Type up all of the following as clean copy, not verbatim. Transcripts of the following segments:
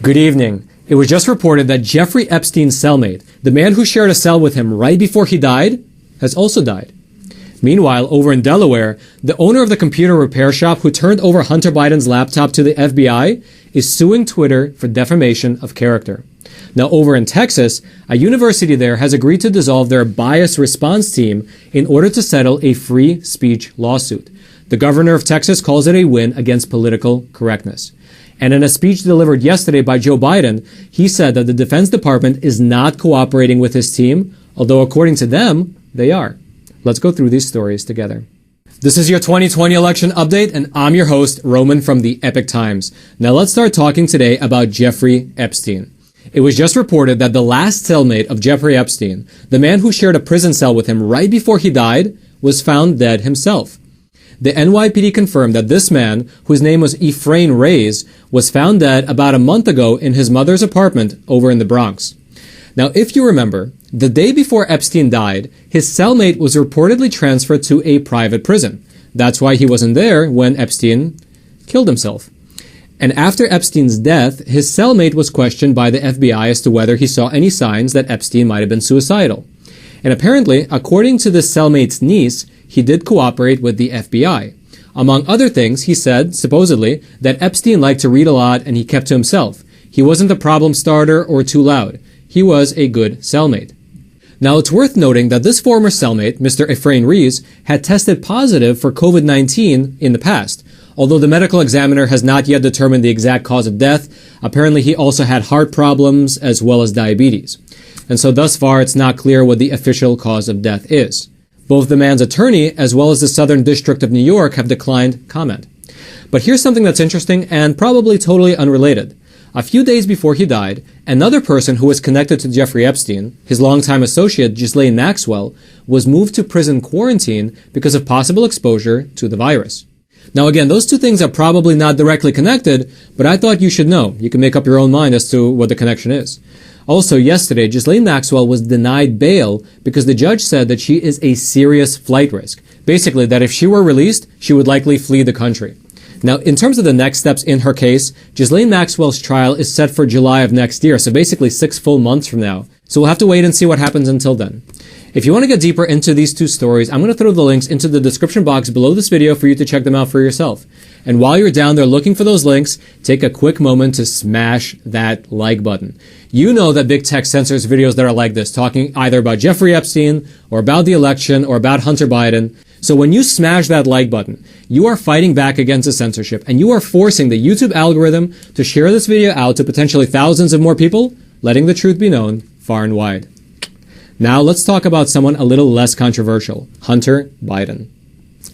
Good evening. It was just reported that Jeffrey Epstein's cellmate, the man who shared a cell with him right before he died, has also died. Meanwhile, over in Delaware, the owner of the computer repair shop who turned over Hunter Biden's laptop to the FBI is suing Twitter for defamation of character. Now, over in Texas, a university there has agreed to dissolve their bias response team in order to settle a free speech lawsuit. The governor of Texas calls it a win against political correctness. And in a speech delivered yesterday by Joe Biden, he said that the Defense Department is not cooperating with his team, although according to them, they are. Let's go through these stories together. This is your 2020 election update, and I'm your host, Roman from the Epic Times. Now let's start talking today about Jeffrey Epstein. It was just reported that the last cellmate of Jeffrey Epstein, the man who shared a prison cell with him right before he died, was found dead himself. The NYPD confirmed that this man, whose name was Ephraim Reyes, was found dead about a month ago in his mother's apartment over in the Bronx. Now, if you remember, the day before Epstein died, his cellmate was reportedly transferred to a private prison. That's why he wasn't there when Epstein killed himself. And after Epstein's death, his cellmate was questioned by the FBI as to whether he saw any signs that Epstein might have been suicidal. And apparently, according to the cellmate's niece, he did cooperate with the FBI. Among other things, he said, supposedly, that Epstein liked to read a lot and he kept to himself. He wasn't a problem starter or too loud. He was a good cellmate. Now, it's worth noting that this former cellmate, Mr. Ephraim Reyes, had tested positive for COVID-19 in the past. Although the medical examiner has not yet determined the exact cause of death, apparently he also had heart problems as well as diabetes. And so thus far, it's not clear what the official cause of death is. Both the man's attorney as well as the Southern District of New York have declined comment. But here's something that's interesting and probably totally unrelated. A few days before he died, another person who was connected to Jeffrey Epstein, his longtime associate Ghislaine Maxwell, was moved to prison quarantine because of possible exposure to the virus. Now again, those two things are probably not directly connected, but I thought you should know. You can make up your own mind as to what the connection is. Also, yesterday, Ghislaine Maxwell was denied bail because the judge said that she is a serious flight risk. Basically, that if she were released, she would likely flee the country. Now, in terms of the next steps in her case, Ghislaine Maxwell's trial is set for July of next year, so basically 6 full months from now. So we'll have to wait and see what happens until then. If you want to get deeper into these two stories, I'm going to throw the links into the description box below this video for you to check them out for yourself. And while you're down there looking for those links, take a quick moment to smash that like button. You know that big tech censors videos that are like this, talking either about Jeffrey Epstein or about the election or about Hunter Biden. So when you smash that like button, you are fighting back against the censorship and you are forcing the YouTube algorithm to share this video out to potentially thousands of more people, letting the truth be known far and wide. Now let's talk about someone a little less controversial, Hunter Biden.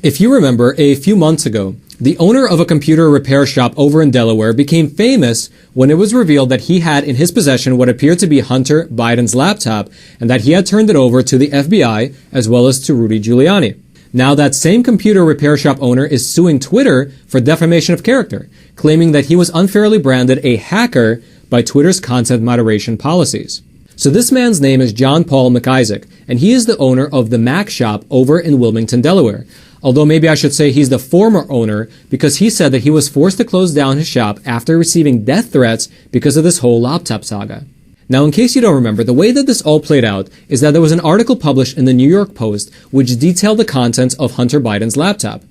If you remember, a few months ago, the owner of a computer repair shop over in Delaware became famous when it was revealed that he had in his possession what appeared to be Hunter Biden's laptop and that he had turned it over to the FBI as well as to Rudy Giuliani. Now that same computer repair shop owner is suing Twitter for defamation of character, claiming that he was unfairly branded a hacker by Twitter's content moderation policies. So this man's name is John Paul McIsaac, and he is the owner of the Mac shop over in Wilmington, Delaware. Although maybe I should say he's the former owner because he said that he was forced to close down his shop after receiving death threats because of this whole laptop saga. Now, in case you don't remember, the way that this all played out is that there was an article published in the New York Post which detailed the contents of Hunter Biden's laptop.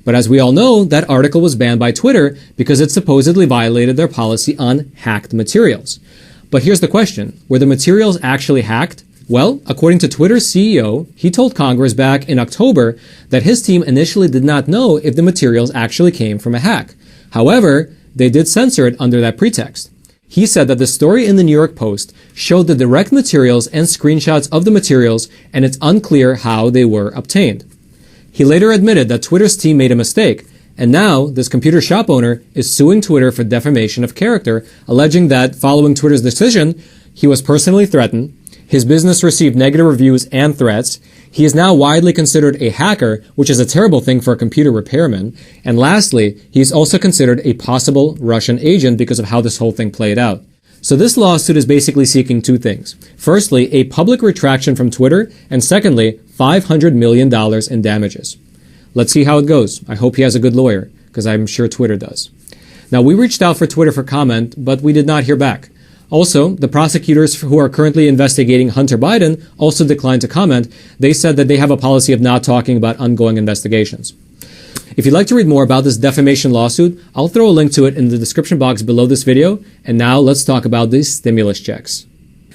But as we all know, that article was banned by Twitter because it supposedly violated their policy on hacked materials. But here's the question. Were the materials actually hacked? Well, according to Twitter's CEO, he told Congress back in October that his team initially did not know if the materials actually came from a hack. However, they did censor it under that pretext. He said that the story in the New York Post showed the direct materials and screenshots of the materials, and it's unclear how they were obtained. He later admitted that Twitter's team made a mistake, and now this computer shop owner is suing Twitter for defamation of character, alleging that following Twitter's decision, he was personally threatened, his business received negative reviews and threats, he is now widely considered a hacker, which is a terrible thing for a computer repairman, and lastly, he is also considered a possible Russian agent because of how this whole thing played out. So this lawsuit is basically seeking two things. Firstly, a public retraction from Twitter, and secondly, $500 million in damages. Let's see how it goes. I hope he has a good lawyer, because I'm sure Twitter does. Now, we reached out for Twitter for comment, but we did not hear back. Also, the prosecutors who are currently investigating Hunter Biden also declined to comment. They said that they have a policy of not talking about ongoing investigations. If you'd like to read more about this defamation lawsuit, I'll throw a link to it in the description box below this video. And now let's talk about these stimulus checks.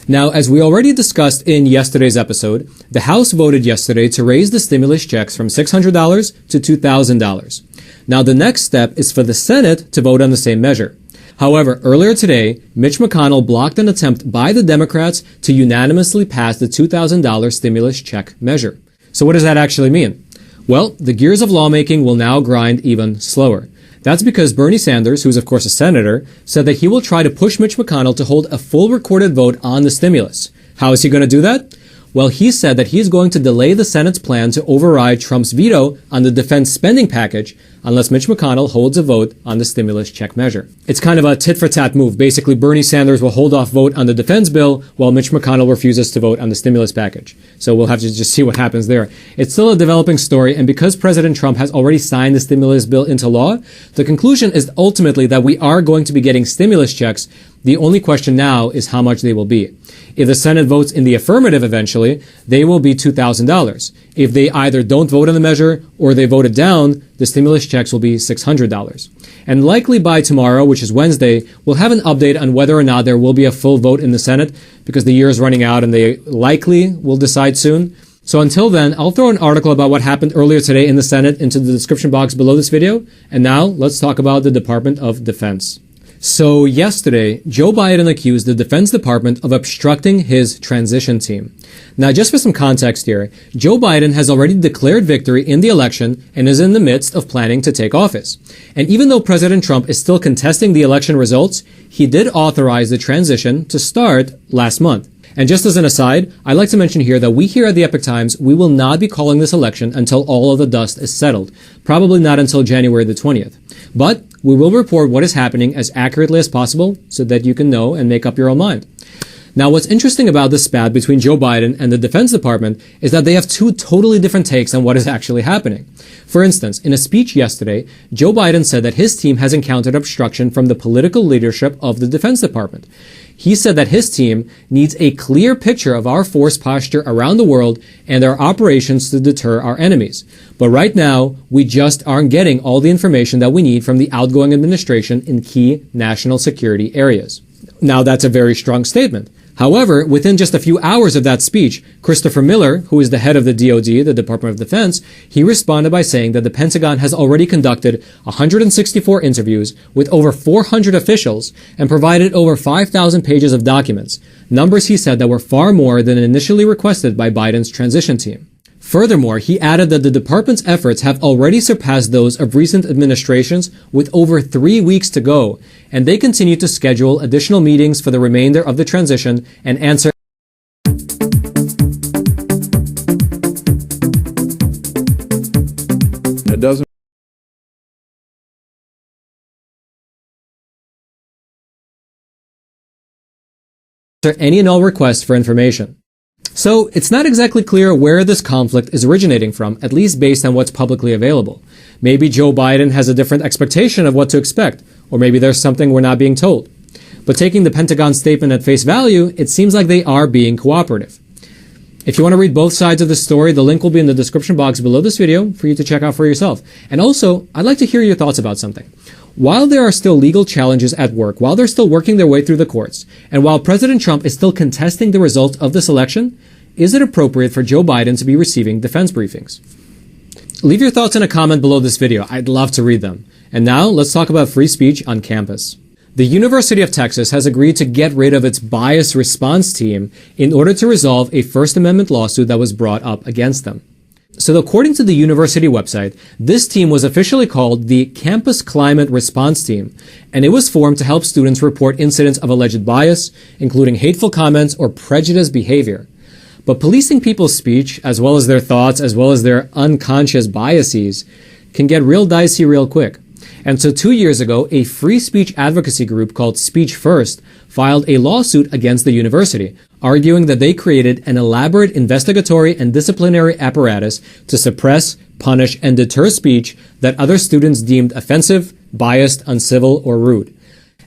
Now, as we already discussed in yesterday's episode, the House voted yesterday to raise the stimulus checks from $600 to $2,000. Now, the next step is for the Senate to vote on the same measure. However, earlier today, Mitch McConnell blocked an attempt by the Democrats to unanimously pass the $2,000 stimulus check measure. So what does that actually mean? Well, the gears of lawmaking will now grind even slower. That's because Bernie Sanders, who's of course a senator, said that he will try to push Mitch McConnell to hold a full recorded vote on the stimulus. How is he going to do that? Well, he said that he's going to delay the Senate's plan to override Trump's veto on the defense spending package unless Mitch McConnell holds a vote on the stimulus check measure. It's kind of a tit-for-tat move. Basically, Bernie Sanders will hold off vote on the defense bill while Mitch McConnell refuses to vote on the stimulus package. So we'll have to just see what happens there. It's still a developing story, and because President Trump has already signed the stimulus bill into law, the conclusion is ultimately that we are going to be getting stimulus checks. The only question now is how much they will be. If the Senate votes in the affirmative eventually, they will be $2,000. If they either don't vote on the measure or they vote it down, the stimulus checks will be $600. And likely by tomorrow, which is Wednesday, we'll have an update on whether or not there will be a full vote in the Senate because the year is running out and they likely will decide soon. So until then, I'll throw an article about what happened earlier today in the Senate into the description box below this video. And now let's talk about the Department of Defense. So yesterday, Joe Biden accused the Defense Department of obstructing his transition team. Now, just for some context here, Joe Biden has already declared victory in the election and is in the midst of planning to take office. And even though President Trump is still contesting the election results, he did authorize the transition to start last month. And just as an aside, I'd like to mention here that we here at the Epoch Times, we will not be calling this election until all of the dust is settled. Probably not until January the 20th. But we will report what is happening as accurately as possible so that you can know and make up your own mind. Now, what's interesting about this spat between Joe Biden and the Defense Department is that they have two totally different takes on what is actually happening. For instance, in a speech yesterday, Joe Biden said that his team has encountered obstruction from the political leadership of the Defense Department. He said that his team needs a clear picture of our force posture around the world and our operations to deter our enemies. But right now, we just aren't getting all the information that we need from the outgoing administration in key national security areas. Now, that's a very strong statement. However, within just a few hours of that speech, Christopher Miller, who is the head of the DoD, the Department of Defense, he responded by saying that the Pentagon has already conducted 164 interviews with over 400 officials and provided over 5,000 pages of documents, numbers he said that were far more than initially requested by Biden's transition team. Furthermore, he added that the department's efforts have already surpassed those of recent administrations with over 3 weeks to go, and they continue to schedule additional meetings for the remainder of the transition and answer any and all requests for information. So, it's not exactly clear where this conflict is originating from, at least based on what's publicly available. Maybe Joe Biden has a different expectation of what to expect, or maybe there's something we're not being told. But taking the Pentagon statement at face value, it seems like they are being cooperative. If you want to read both sides of the story, the link will be in the description box below this video for you to check out for yourself. And also, I'd like to hear your thoughts about something. While there are still legal challenges at work, while they're still working their way through the courts, and while President Trump is still contesting the result of this election, is it appropriate for Joe Biden to be receiving defense briefings? Leave your thoughts in a comment below this video. I'd love to read them. And now, let's talk about free speech on campus. The University of Texas has agreed to get rid of its bias response team in order to resolve a First Amendment lawsuit that was brought up against them. So according to the university website, this team was officially called the Campus Climate Response Team, and it was formed to help students report incidents of alleged bias, including hateful comments or prejudiced behavior. But policing people's speech, as well as their thoughts, as well as their unconscious biases, can get real dicey real quick. And so 2 years ago, a free speech advocacy group called Speech First filed a lawsuit against the university, arguing that they created an elaborate investigatory and disciplinary apparatus to suppress, punish, and deter speech that other students deemed offensive, biased, uncivil, or rude.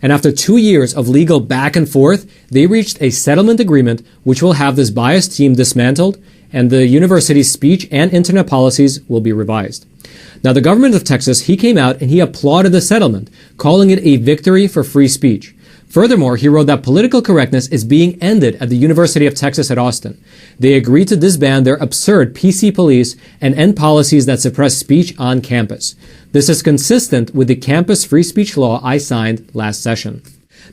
And after 2 years of legal back and forth, they reached a settlement agreement which will have this biased team dismantled, and the university's speech and internet policies will be revised. Now, the government of Texas, he came out and he applauded the settlement, calling it a victory for free speech. Furthermore, he wrote that political correctness is being ended at the University of Texas at Austin. They agreed to disband their absurd PC police and end policies that suppress speech on campus. This is consistent with the campus free speech law I signed last session.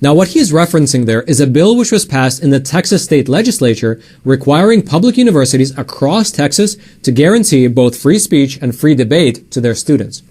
Now, what he is referencing there is a bill which was passed in the Texas state legislature requiring public universities across Texas to guarantee both free speech and free debate to their students.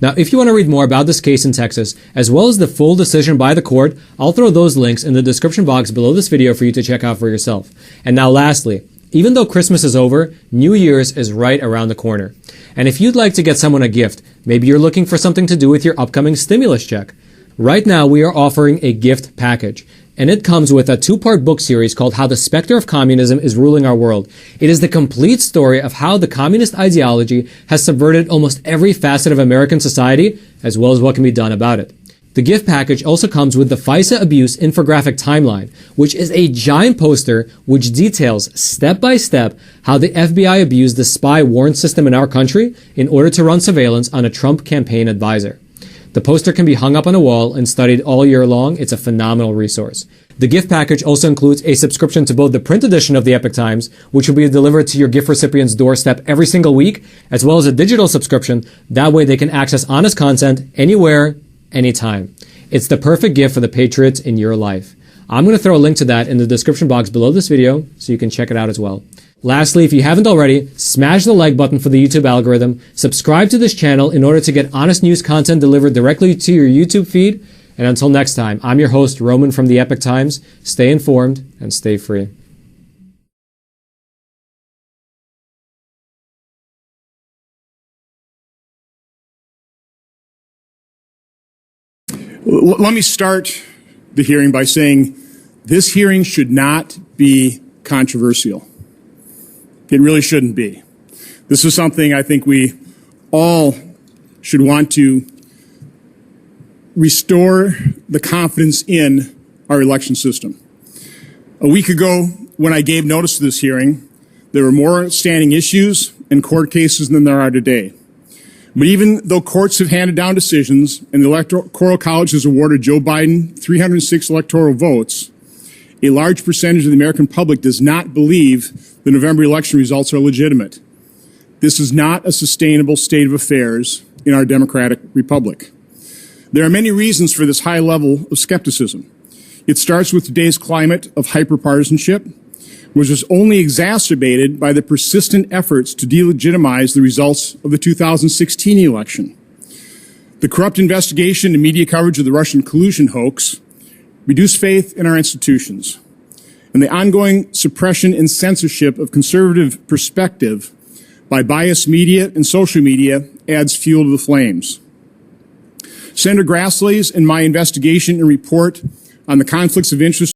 Now, if you want to read more about this case in Texas, as well as the full decision by the court, I'll throw those links in the description box below this video for you to check out for yourself. And now lastly, even though Christmas is over, New Year's is right around the corner. And if you'd like to get someone a gift, maybe you're looking for something to do with your upcoming stimulus check. Right now, we are offering a gift package, and it comes with a 2-part book series called How the Specter of Communism is Ruling Our World. It is the complete story of how the communist ideology has subverted almost every facet of American society, as well as what can be done about it. The gift package also comes with the FISA abuse infographic timeline, which is a giant poster which details step by step how the FBI abused the spy warrant system in our country in order to run surveillance on a Trump campaign advisor. The poster can be hung up on a wall and studied all year long. It's a phenomenal resource. The gift package also includes a subscription to both the print edition of the Epoch Times, which will be delivered to your gift recipient's doorstep every single week, as well as a digital subscription. That way they can access honest content anywhere, anytime. It's the perfect gift for the patriots in your life. I'm going to throw a link to that in the description box below this video so you can check it out as well. Lastly, if you haven't already, smash the like button for the YouTube algorithm, subscribe to this channel in order to get honest news content delivered directly to your YouTube feed, and until next time, I'm your host, Roman from the Epoch Times. Stay informed and stay free. Let me start the hearing by saying this hearing should not be controversial. It really shouldn't be. This is something I think we all should want to restore the confidence in our election system. A week ago, when I gave notice to this hearing, there were more standing issues and court cases than there are today. But even though courts have handed down decisions and the Electoral College has awarded Joe Biden 306 electoral votes, a large percentage of the American public does not believe the November election results are legitimate. This is not a sustainable state of affairs in our democratic republic. There are many reasons for this high level of skepticism. It starts with today's climate of hyperpartisanship, which was only exacerbated by the persistent efforts to delegitimize the results of the 2016 election. The corrupt investigation and media coverage of the Russian collusion hoax reduced faith in our institutions, and the ongoing suppression and censorship of conservative perspective by biased media and social media adds fuel to the flames. Senator Grassley's and my investigation and report on the conflicts of interest